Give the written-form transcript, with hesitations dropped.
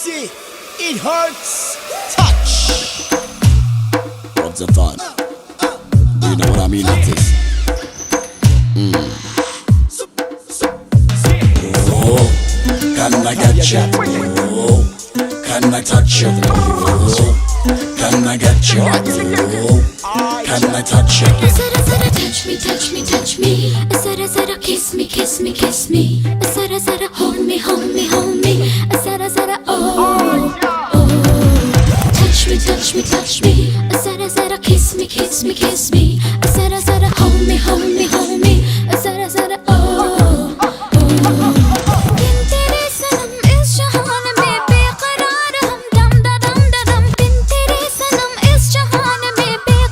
sexy, it hurts. Touch. What's the fun? Do you know what I mean with this? Oh, can I get you? Oh, can I touch you? Oh, can I get you? Oh, can I touch you? Zara zara touch me, touch me, touch me. Zara zara kiss me, kiss me, kiss me. Zara zara hold me, hold me, hold me. Zara zara oh oh. Touch me, touch me, touch me. Zara zara kiss me, kiss me, kiss me.